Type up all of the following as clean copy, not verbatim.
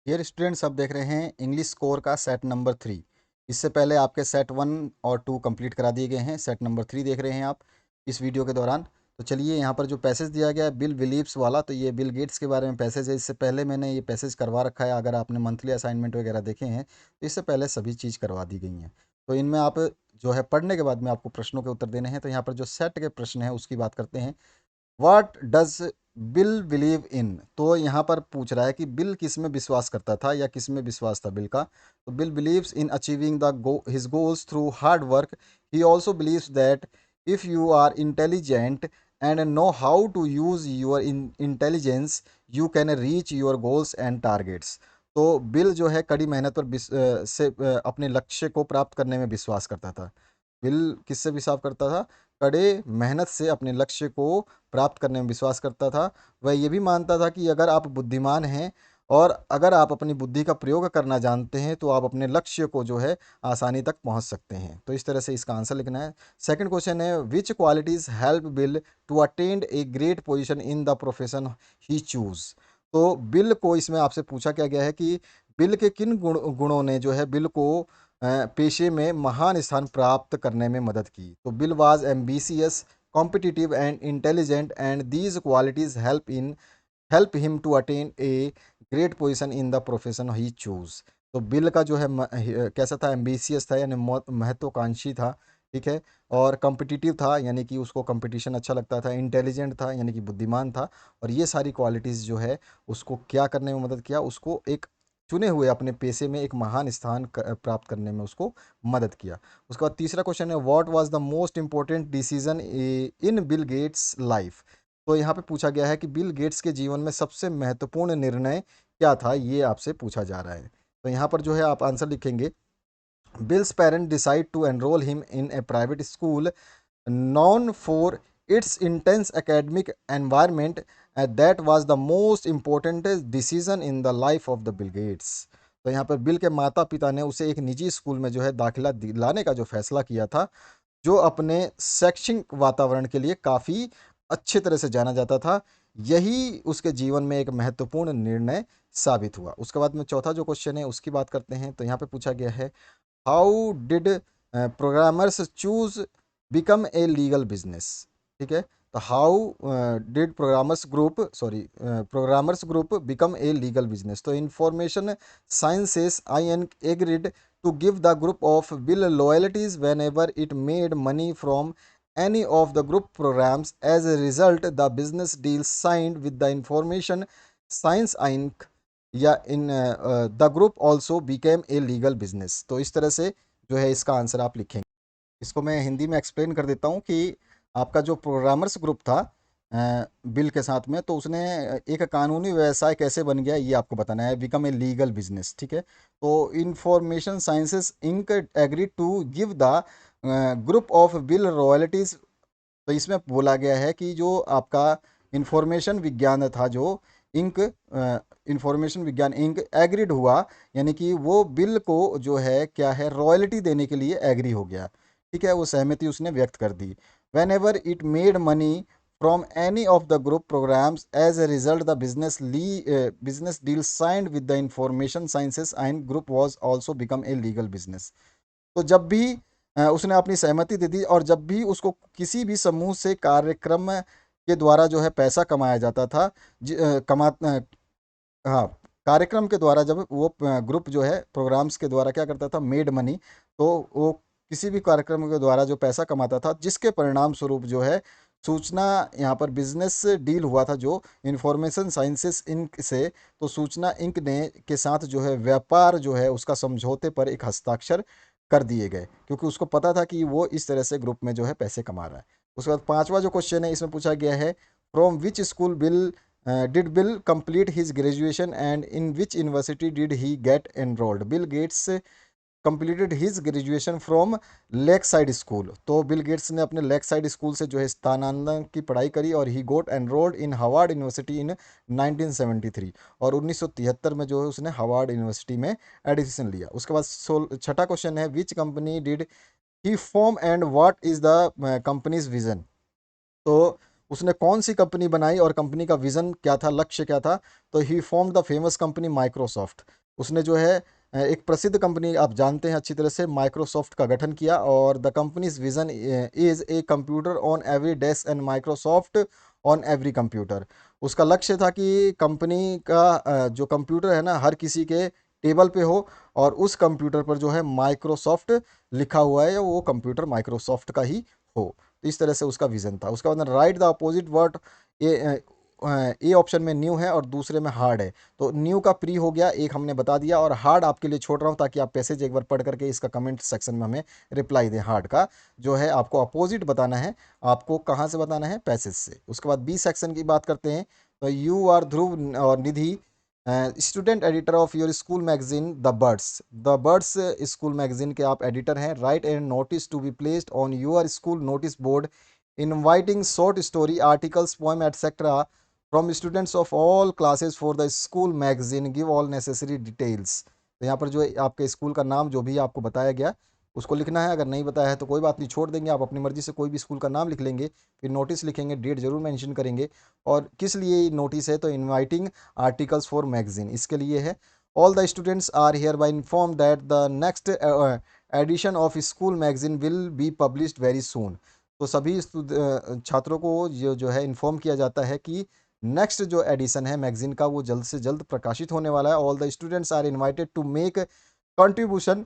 Dear students, अब देख रहे हैं इंग्लिश स्कोर का सेट नंबर 3। इससे पहले आपके सेट 1 और 2 कंप्लीट करा दिए गए हैं। सेट नंबर 3 देख रहे हैं आप इस वीडियो के दौरान। तो चलिए, यहाँ पर जो पैसेज दिया गया है बिल विलीप्स वाला, तो ये बिल गेट्स के बारे में पैसेज है। इससे पहले मैंने ये पैसेज करवा रखा है। अगर आपने मंथली असाइनमेंट वगैरह देखे हैं तो इससे पहले सभी चीज़ करवा दी गई हैं। तो इनमें आप जो है पढ़ने के बाद में आपको प्रश्नों के उत्तर देने हैं। तो यहाँ पर जो सेट के प्रश्न हैं उसकी बात करते हैं। What does bill believe in. तो यहाँ पर पूछ रहा है कि बिल किस में विश्वास करता था या किस में विश्वास था बिल का। तो Bill believes in achieving the his goals through hard work. He also believes that if you are intelligent and know how to use your intelligence you can reach your goals and targets. तो Bill जो है कड़ी मेहनत पर अपने लक्ष्य को प्राप्त करने में विश्वास करता था। बिल किससे विश्वास करता था? कड़े मेहनत से अपने लक्ष्य को प्राप्त करने में विश्वास करता था। वह ये भी मानता था कि अगर आप बुद्धिमान हैं और अगर आप अपनी बुद्धि का प्रयोग करना जानते हैं तो आप अपने लक्ष्य को जो है आसानी तक पहुंच सकते हैं। तो इस तरह से इसका आंसर लिखना है। सेकंड क्वेश्चन है, which qualities help Bill to attend a great position in the profession he choose. तो बिल को इसमें आपसे पूछा क्या गया है कि बिल के किन गुणों ने जो है बिल को पेशे में महान स्थान प्राप्त करने में मदद की। तो Bill was ambitious, competitive and intelligent and these qualities help him to attain a great position in the profession he choose. तो बिल का जो है कैसा था? एम्बिशियस था यानी महत्वाकांक्षी था, ठीक है। और कॉम्पिटिटिव था यानी कि उसको कंपटीशन अच्छा लगता था। इंटेलिजेंट था यानी कि बुद्धिमान था। और ये सारी क्वालिटीज़ जो है उसको क्या करने में मदद किया? उसको एक चुने हुए अपने पेशे में एक महान स्थान प्राप्त करने में उसको मदद किया। उसके बाद तीसरा क्वेश्चन है, what was the most important decision in Bill Gates life. तो यहाँ पे पूछा गया है कि बिल गेट्स के जीवन में सबसे महत्वपूर्ण निर्णय क्या था, ये आपसे पूछा जा रहा है। तो यहाँ पर जो है आप आंसर लिखेंगे, Bill's parent decide to enrol him in a private school known for its intense academic environment, that was the most important decision in the life of the Bill Gates। तो यहाँ पर बिल के माता पिता ने उसे एक निजी स्कूल में जो है दाखिला दिलाने का जो फैसला किया था, जो अपने शैक्षिक वातावरण के लिए काफ़ी अच्छे तरह से जाना जाता था। यही उसके जीवन में एक महत्वपूर्ण निर्णय साबित हुआ। उसके बाद में चौथा जो क्वेश्चन है उसकी बात करते हैं। तो यहाँ पे पूछा गया है, how did programmers choose become a legal business. ठीक है, तो how did programmers group become a legal business. तो information sciences I N agreed to give the group of Bill loyalties whenever it made money from any of the group programs. As a result, the business deal signed with the information science inc या in the group also became a legal business. तो इस तरह से जो है इसका answer आप लिखेंगे। इसको मैं हिंदी में एक्सप्लेन कर देता हूँ कि आपका जो प्रोग्रामर्स ग्रुप था बिल के साथ में, तो उसने एक कानूनी व्यवसाय कैसे बन गया ये आपको बताना है। बिकम ए लीगल बिजनेस, ठीक है। तो information Sciences Inc agree to give the group of Bill royalties. तो इसमें बोला गया है कि जो आपका इंफॉर्मेशन विज्ञान था, जो इंक इंफॉर्मेशन विज्ञान इंक एग्रीड हुआ, यानी कि वो बिल को जो है क्या है रॉयल्टी देने के लिए एग्री हो गया, ठीक है। वो सहमति उसने व्यक्त कर दी। Whenever it made money from any of the group programs as a result the business deal signed with the information sciences and group was also become a legal business. तो जब भी उसने अपनी सहमति दे दी और जब भी उसको किसी भी समूह से कार्यक्रम के द्वारा जो है पैसा कमाया जाता था, हाँ, कार्यक्रम के द्वारा जब वो ग्रुप जो है प्रोग्राम्स के द्वारा क्या करता था, मेड मनी, तो वो किसी भी कार्यक्रम के द्वारा जो पैसा कमाता था, जिसके परिणाम स्वरूप जो है सूचना, यहाँ पर बिजनेस डील हुआ था जो इंफॉर्मेशन साइंसेस इंक से। तो सूचना इंक ने के साथ जो है व्यापार जो है उसका समझौते पर एक हस्ताक्षर कर दिए गए, क्योंकि उसको पता था कि वो इस तरह से ग्रुप में जो है पैसे कमा रहा है। उसके बाद पांचवा जो क्वेश्चन है इसमें पूछा गया है, from which school did Bill complete his graduation and in which university did he get enrolled? Bill Gates completed his graduation from Lakeside School। तो बिल गेट्स ने अपने लेकसाइड स्कूल से जो है स्नातक की पढ़ाई करी और ही गोट एनरोल्ड इन हार्वर्ड यूनिवर्सिटी इन 1973। और 1973 में जो है उसने हार्वर्ड यूनिवर्सिटी में एडमिशन लिया। उसके बाद छठा क्वेश्चन है, which company did he form and what is the companies vision. तो उसने कौन सी कंपनी बनाई और कंपनी का विजन क्या था, लक्ष्य क्या था? तो he form the famous company Microsoft. उसने जो है एक प्रसिद्ध कंपनी, आप जानते हैं अच्छी तरह से, माइक्रोसॉफ्ट का गठन किया। और the companies vision is a computer on every desk and Microsoft on every computer. उसका लक्ष्य था कि कंपनी का जो कंप्यूटर है ना, हर किसी के टेबल पे हो, और उस कंप्यूटर पर जो है माइक्रोसॉफ्ट लिखा हुआ है, या वो कंप्यूटर माइक्रोसॉफ्ट का ही हो। तो इस तरह से उसका विजन था। उसका मतलब right the opposite word. A A option में न्यू है और दूसरे में हार्ड है। तो न्यू का प्री हो गया, एक हमने बता दिया, और हार्ड आपके लिए छोड़ रहा हूँ ताकि आप पैसेज एक बार पढ़ करके इसका कमेंट सेक्शन में हमें रिप्लाई दें। हार्ड का जो है आपको अपोजिट बताना है। आपको कहाँ से बताना है? पैसेज से। उसके बाद बी सेक्शन की बात करते हैं। तो यू आर ध्रुव और Nidhi, student editor of your school magazine the birds school magazine के आप एडिटर हैं। Write and notice to be placed on your school notice board inviting short story articles poem etcetera from students of all classes for the school magazine, give all necessary details. तो यहाँ पर जो है आपके school का नाम जो भी आपको बताया गया उसको लिखना है। अगर नहीं बताया है तो कोई बात नहीं, छोड़ देंगे, आप अपनी मर्जी से कोई भी स्कूल का नाम लिख लेंगे। फिर नोटिस लिखेंगे, डेट जरूर मेंशन करेंगे। और किस लिए नोटिस है? तो इनवाइटिंग आर्टिकल्स फॉर मैगजीन, इसके लिए है। All the students are hereby inform that the next edition of school magazine will be published very soon. तो सभी छात्रों को जो है इन्फॉर्म किया जाता है कि नेक्स्ट जो एडिशन है मैगजीन का वो जल्द से जल्द प्रकाशित होने वाला है। All the students are invited to make contribution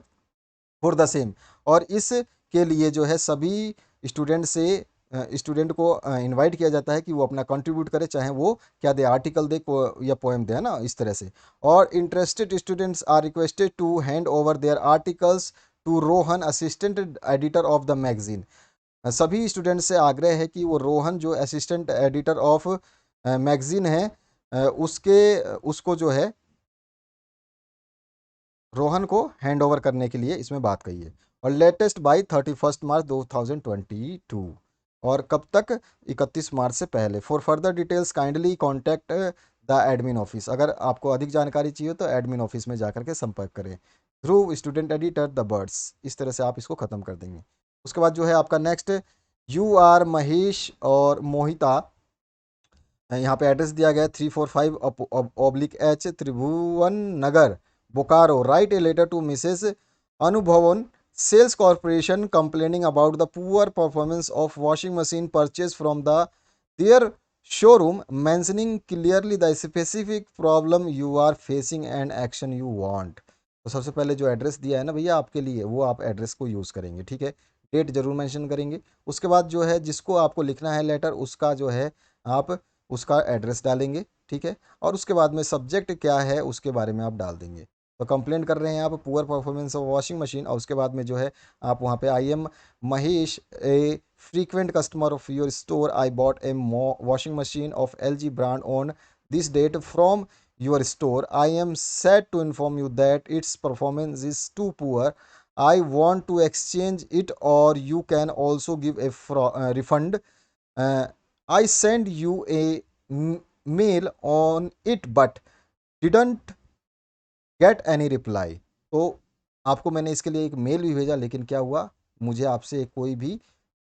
for the same. और इसके लिए जो है सभी स्टूडेंट से स्टूडेंट को इनवाइट किया जाता है कि वो अपना कंट्रीब्यूट करे, चाहे वो क्या दे, आर्टिकल दे या पोएम दे, है ना, इस तरह से। और interested students are requested to hand over their articles to Rohan assistant editor of the magazine. सभी स्टूडेंट से आग्रह है कि वो रोहन जो असिस्टेंट एडिटर ऑफ मैगजीन है उसके उसको जो है रोहन को हैंड ओवर करने के लिए इसमें बात कही है। और लेटेस्ट बाई 31 मार्च 2022। और कब तक? 31 मार्च से पहले। For further details kindly contact the admin office. अगर आपको अधिक जानकारी चाहिए तो एडमिन ऑफिस में जाकर के संपर्क करें। ध्रुव स्टूडेंट एडिटर द बर्ड्स, इस तरह से आप इसको ख़त्म कर देंगे। उसके बाद जो है आपका नेक्स्ट, यू आर महेश और मोहिता। यहाँ पे एड्रेस दिया गया है 345/H Tribhuvan Nagar, Bokaro. Write a letter to Mrs Anubhavan sales corporation complaining about the poor performance of washing machine purchase from the their showroom, mentioning clearly the specific problem you are facing and action you want. तो सबसे पहले जो address दिया है ना भैया आपके लिए, वो आप एड्रेस को यूज़ करेंगे, ठीक है। डेट जरूर मेंशन करेंगे। उसके बाद जो है जिसको आपको लिखना है लेटर, उसका जो है आप उसका एड्रेस डालेंगे, ठीक है। और उसके बाद में सब्जेक्ट क्या है उसके बारे में आप डाल देंगे। तो कंप्लेंट कर रहे हैं आप poor performance of washing machine, और उसके बाद में जो है आप वहाँ पे I am Mahesh a frequent customer of your store, I bought a washing machine of LG brand on this date from your store, I am sad to inform you that its performance is too poor, I want to exchange it और you can also give a refund, I sent you a mail on it but didn't get any reply। तो आपको मैंने इसके लिए एक mail भी भेजा, लेकिन क्या हुआ, मुझे आपसे कोई भी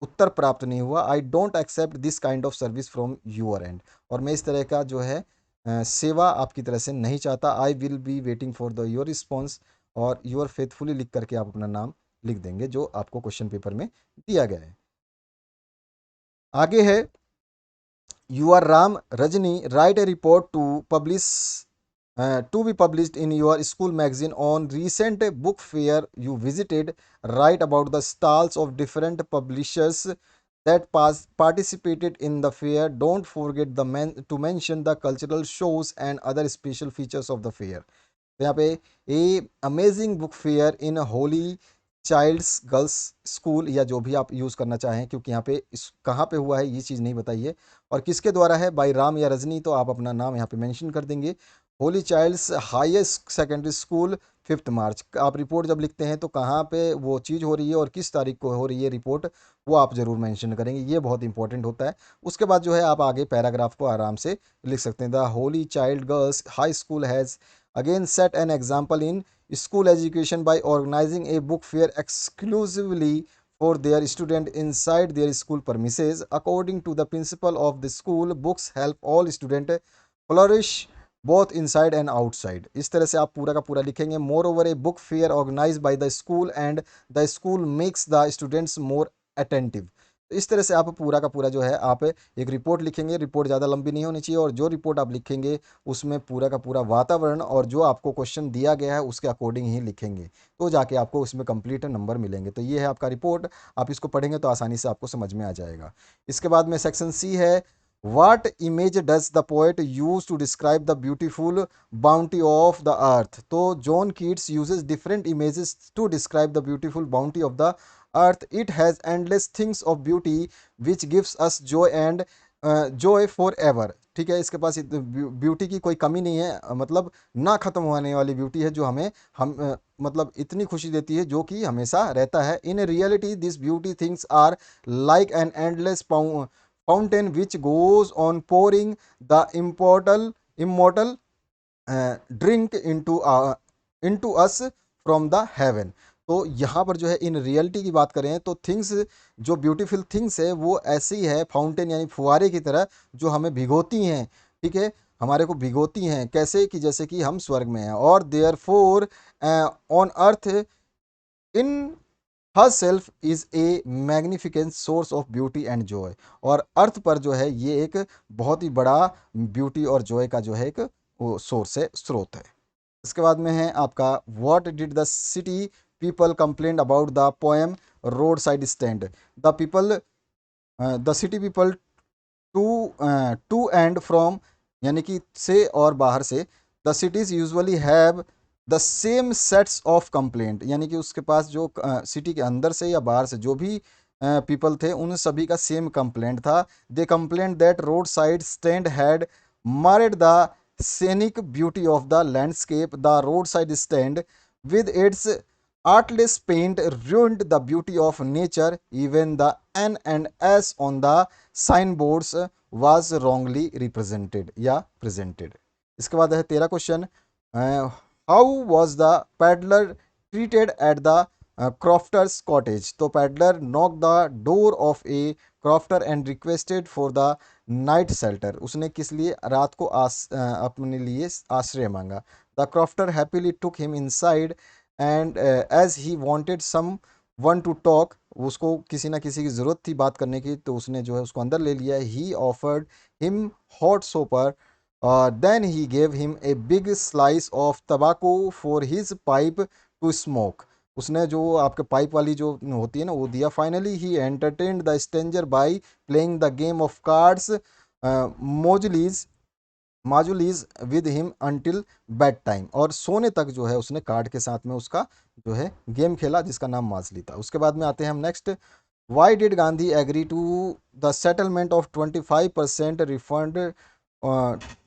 उत्तर प्राप्त नहीं हुआ। I don't accept this kind of service from your end. और मैं इस तरह का जो है सेवा आपकी तरह से नहीं चाहता। I will be waiting for the your response. और यूर फेथफुली लिख करके आप अपना नाम लिख देंगे जो आपको क्वेश्चन पेपर में दिया गया है। आगे है, you are Ram Rajni, write a report to be published in your school magazine on recent book fair you visited. Write about the stalls of different publishers that participated in the fair. Don't forget to mention the cultural shows and other special features of the fair। तो यहाँ पे a amazing book fair in Holy Child's girls school, या जो भी आप use करना चाहें, क्योंकि यहाँ पे इस कहाँ पे हुआ है ये चीज़ नहीं बताई है। और किसके द्वारा है, बाई राम या रजनी, तो आप अपना नाम यहाँ पे मेंशन कर देंगे। Holy Child's highest secondary school 5 March. आप रिपोर्ट जब लिखते हैं तो कहाँ पे वो चीज़ हो रही है और किस तारीख को हो रही है रिपोर्ट, वो आप ज़रूर मेंशन करेंगे, ये बहुत इंपॉर्टेंट होता है। उसके बाद जो है आप आगे पैराग्राफ को आराम से लिख सकते हैं। The Holi child girls high school has again set an example in school education by organizing a book fair exclusively for their student inside their school premises. According to the principal of the school, books help all student flourish both inside and outside. इस तरह से आप पूरा का पूरा लिखेंगे. Moreover, a book fair organized by the school and the school makes the students more attentive. तो इस तरह से आप पूरा का पूरा जो है आप एक रिपोर्ट लिखेंगे. रिपोर्ट ज़्यादा लंबी नहीं होनी चाहिए और जो रिपोर्ट आप लिखेंगे उसमें पूरा का पूरा वातावरण और जो आपको क्वेश्चन दिया गया है उसके अकॉर्डिंग ही लिखेंगे, तो जाके आपको उसमें कंप्लीट नंबर मिलेंगे. तो ये है आपका रिपोर्ट. आप इसको पढ़ेंगे तो आसानी से आपको समझ में आ जाएगा. इसके बाद में सेक्शन सी है, What image does the poet use to describe the beautiful bounty of the earth? तो John Keats uses different images to describe the beautiful bounty of the earth. It has endless things of beauty which gives us joy and joy forever. ठीक है, इसके पास beauty की कोई कमी नहीं है, मतलब ना खत्म होने वाली ब्यूटी है जो हमें मतलब इतनी खुशी देती है जो कि हमेशा रहता है. In reality this beauty things are like an endless fountain which goes on pouring the immortal drink into us from the heaven. तो यहाँ पर जो है इन रियलिटी की बात करें तो थिंग्स, जो ब्यूटीफुल थिंग्स है वो ऐसी है फाउंटेन यानी फुहारे की तरह जो हमें भिगोती हैं. ठीक है, हमारे को भिगोती हैं कैसे कि जैसे कि हम स्वर्ग में हैं. और therefore on earth in herself is a magnificent source of beauty and joy. और अर्थ पर जो है ये एक बहुत ही बड़ा ब्यूटी और जॉय का जो है एक वो सोर्स है, स्रोत है. इसके बाद में है आपका what did the city people complain about the poem road side stand. The city people to and from यानी कि से और बाहर से. The cities usually have the same sets of complaint, यानी कि उसके पास जो सिटी के अंदर से या बाहर से जो भी पीपल थे उन सभी का सेम कंप्लेंट था. They complaint that road side stand had marred the scenic beauty of the landscape. The roadside stand with its artless paint ruined the beauty of nature. Even the N and S on the signboards was wrongly represented या presented. इसके बाद है 13 question. How was the peddler treated at the crofter's cottage. तो peddler knock the door of a crofter and requested for the night shelter. उसने किस लिए रात को अपने लिए आश्रय मांगा. The crofter happily took him inside and as he wanted someone to talk. उसको किसी ना किसी की ज़रूरत थी बात करने की तो उसने जो है उसको अंदर ले लिया. He offered him hot supper. Then he gave him a big slice of tobacco for his pipe to smoke. उसने जो आपके पाइप वाली जो होती है ना वो दिया. Finally he entertained the stranger by playing the game of cards माजुलीज with him until bedtime. और सोने तक जो है उसने कार्ड के साथ में उसका जो है गेम खेला जिसका नाम माजली था. उसके बाद में आते हैं हम next. Why did Gandhi agree to the settlement of 25% refund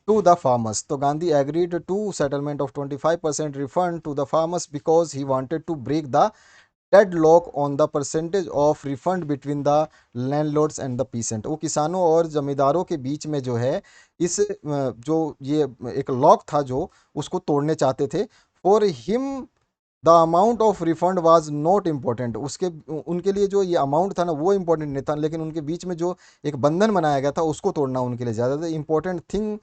to the farmers. तो Gandhi agreed to settlement of 25% refund to the farmers because he wanted to break the deadlock on the percentage of refund between the landlords and the peasant. वो किसानों और जमींदारों के बीच में जो है इस जो ये एक लॉक था जो उसको तोड़ने चाहते थे. For him the amount of refund was not important. उसके उनके लिए जो ये अमाउंट था ना वो इम्पोर्टेंट नहीं था, लेकिन उनके बीच में जो एक बंधन बनाया गया था उसको तोड़ना उनके लिए ज़्यादा important thing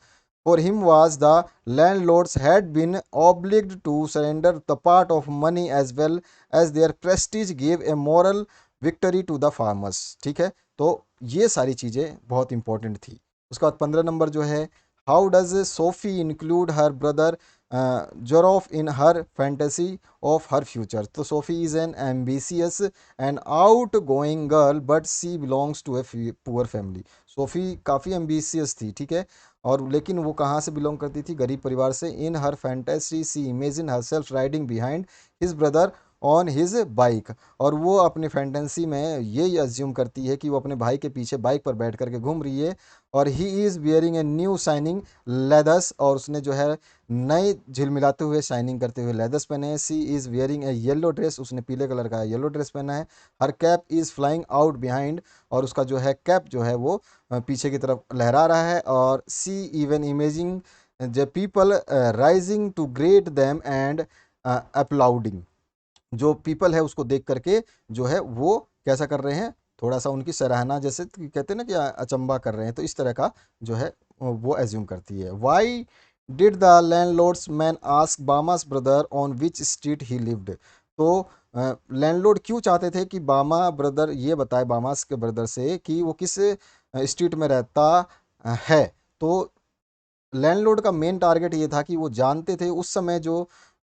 for him was the landlords had been obliged to surrender the part of money as well as their prestige gave a moral victory to the farmers. ठीक है, तो ये सारी चीज़ें बहुत इंपॉर्टेंट थी. उसके बाद 15 नंबर जो है, how does Sophie include her brother Geoff in her fantasy of her future. तो Sophie is an ambitious and outgoing girl but she belongs to a poor family. Sophie काफ़ी ambitious थी, ठीक है, और लेकिन वो कहाँ से बिलोंग करती थी, गरीब परिवार से. In her fantasy she imagine her self riding behind his brother on his bike. और वो अपनी फैंटेसी में ये अज्यूम करती है कि वो अपने भाई के पीछे बाइक पर बैठ करके घूम रही है. और he is wearing a new shining leathers. और उसने जो है नए झिलमिलाते हुए शाइनिंग करते हुए लेदर्स पहने हैं. She is wearing a yellow dress. उसने पीले कलर का येलो ड्रेस पहना है. Her cap is flying out behind. और उसका जो है कैप जो है वो पीछे की तरफ लहरा रहा है. और she even imagining the people rising to greet them and applauding. जो पीपल है उसको देख करके जो है वो कैसा कर रहे हैं, थोड़ा सा उनकी सराहना, जैसे कहते हैं ना कि अचंभा कर रहे हैं, तो इस तरह का जो है वो एज्यूम करती है। Why did the landlords man ask Bama's brother on which street he lived. तो लैंडलॉर्ड क्यों चाहते थे कि बामा ब्रदर ये बताए, बामास के ब्रदर से, कि वो किस स्ट्रीट में रहता है। तो लैंडलॉर्ड का मेन टारगेट ये था कि वो जानते थे उस समय जो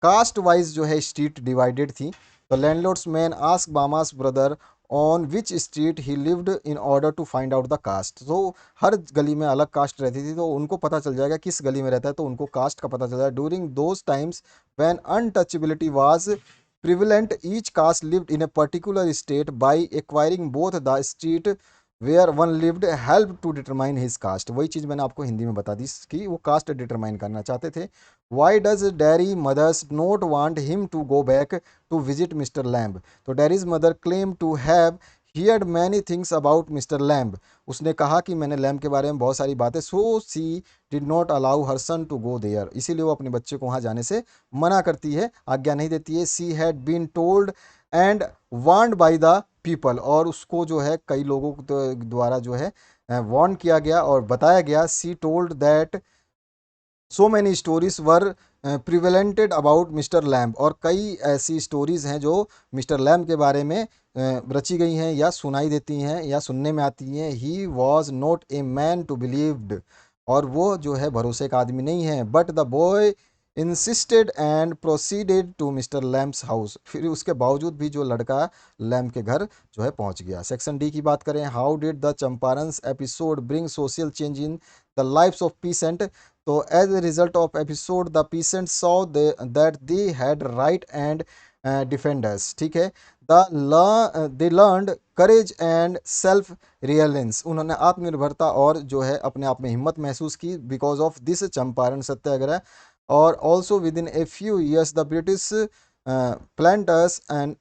कास्ट वाइज जो है स्ट्रीट डिवाइडेड थी। तो landlord's man ask Bama's brother on which street he lived in order to find out the caste. तो हर गली में अलग कास्ट रहती थी, तो उनको पता चल जाएगा किस गली में रहता है, तो उनको कास्ट का पता चल जाएगा। During those times when untouchability was prevalent each caste lived in a particular state by acquiring both the street where one lived help to determine his caste. वही चीज़ मैंने आपको हिंदी में बता दी कि वो कास्ट डिटरमाइन करना चाहते थे। Why does Derry mother's not want him to go back to visit mister Lamb. तो Derry's mother claim to have heard many things about mister Lamb. उसने कहा कि मैंने लैम्ब के बारे में बहुत सारी बातें, so she did not allow her son to go there. इसीलिए वो अपने बच्चे को वहाँ जाने से मना करती है, आज्ञा नहीं देती है। She had been told and warned by the people. और उसको जो है कई लोगों द्वारा जो है वार्न किया गया और बताया गया। She told that so many stories were prevalented about mister Lamb. और कई ऐसी स्टोरीज हैं जो मिस्टर लैम्ब के बारे में रची गई हैं या सुनाई देती हैं या सुनने में आती हैं। He was not a man to believed. और वो जो है भरोसे का आदमी नहीं है। But the boy insisted and proceeded to Mr Lamb's house. फिर उसके बावजूद भी जो लड़का लैम्ब के घर जो है पहुंच गया। सेक्शन डी की बात करें, how did the Champaran's episode bring social change in the lives of peasant. तो as a result of episode the peasant saw that they had right and defenders. ठीक है, they learned courage and self reliance. उन्होंने आत्मनिर्भरता और जो है अपने आप में हिम्मत महसूस की बिकॉज ऑफ दिस चंपारण सत्याग्रह। और also with in a few years the British planters and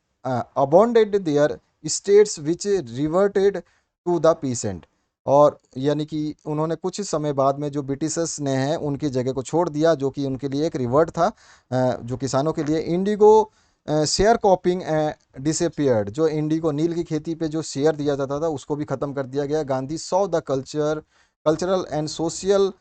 abandoned their states which reverted to the peasant। और यानी कि उन्होंने कुछ समय बाद में जो ब्रिटिशर्स ने हैं उनकी जगह को छोड़ दिया, जो कि उनके लिए एक रिवर्ट था जो किसानों के लिए। Indigo share कॉपिंग disappeared. जो इंडिगो नील की खेती पे जो शेयर दिया जाता था उसको भी ख़त्म कर दिया गया। Gandhi saw the cultural and social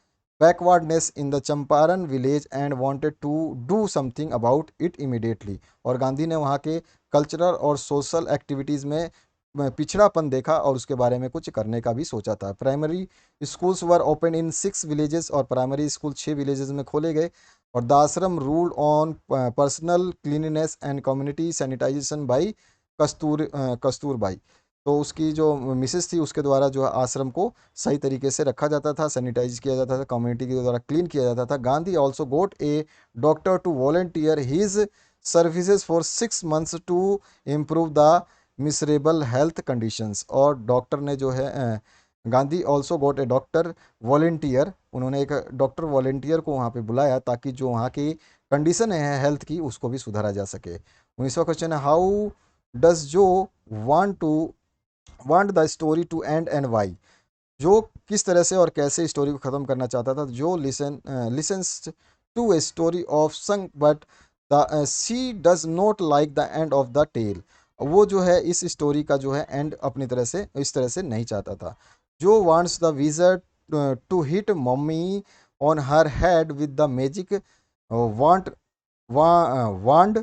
backwardness in the Champaran village and wanted to do something about it immediately. और गांधी ने वहाँ के कल्चरल और सोशल एक्टिविटीज़ में पिछड़ापन देखा और उसके बारे में कुछ करने का भी सोचा था। Primary schools were open in 6 villages. और प्राइमरी स्कूल 6 विलेजेस में खोले गए। और the ashram ruled on personal cleanliness and community sanitization by Kasturbai. तो उसकी जो मिसेस थी उसके द्वारा जो है आश्रम को सही तरीके से रखा जाता था, सैनिटाइज किया जाता था, कम्युनिटी के द्वारा क्लीन किया जाता था। Gandhi also got a doctor to volunteer his services for 6 months to improve the miserable health conditions. और डॉक्टर ने जो है Gandhi also got a doctor volunteer. उन्होंने एक डॉक्टर वॉलेंटियर को वहाँ पे बुलाया ताकि जो वहाँ की कंडीशन है हेल्थ की उसको भी सुधारा जा सके। 19वां क्वेश्चन है, how does Jo want the story to end and why. Jo किस तरह से और कैसे स्टोरी को ख़त्म करना चाहता था। Jo listens to a story of skunk but the she does not like the end of the tale. वो जो है इस स्टोरी का जो है एंड अपनी तरह से इस तरह से नहीं चाहता था। Jo wants the wizard to hit mommy on her head with the magic want wand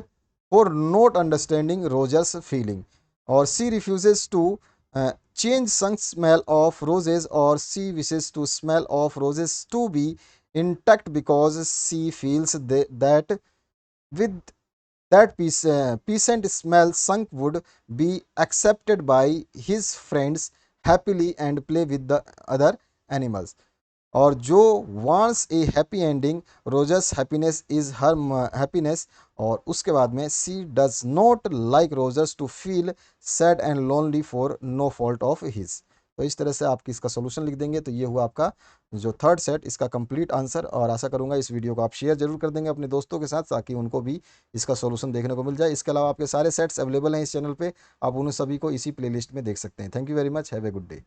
for not understanding Roger's feeling. और she refuses to change Sung's smell of roses, or she wishes to smell of roses to be intact because she feels that with that peasant smell Sunk would be accepted by his friends happily and play with the other animals। और Jo wants a happy ending Roger's happiness is her happiness. और उसके बाद में she does not like Roger to feel sad and lonely for no fault of his. तो इस तरह से आप इसका सोल्यूशन लिख देंगे। तो ये हुआ आपका जो थर्ड सेट, इसका कंप्लीट आंसर। और आशा करूंगा इस वीडियो को आप शेयर जरूर कर देंगे अपने दोस्तों के साथ ताकि उनको भी इसका सोल्यूशन देखने को मिल जाए। इसके अलावा आपके सारे सेट्स अवेलेबल हैं इस चैनल पे, आप उन सभी को इसी प्लेलिस्ट में देख सकते हैं। Thank you very much, have a good day.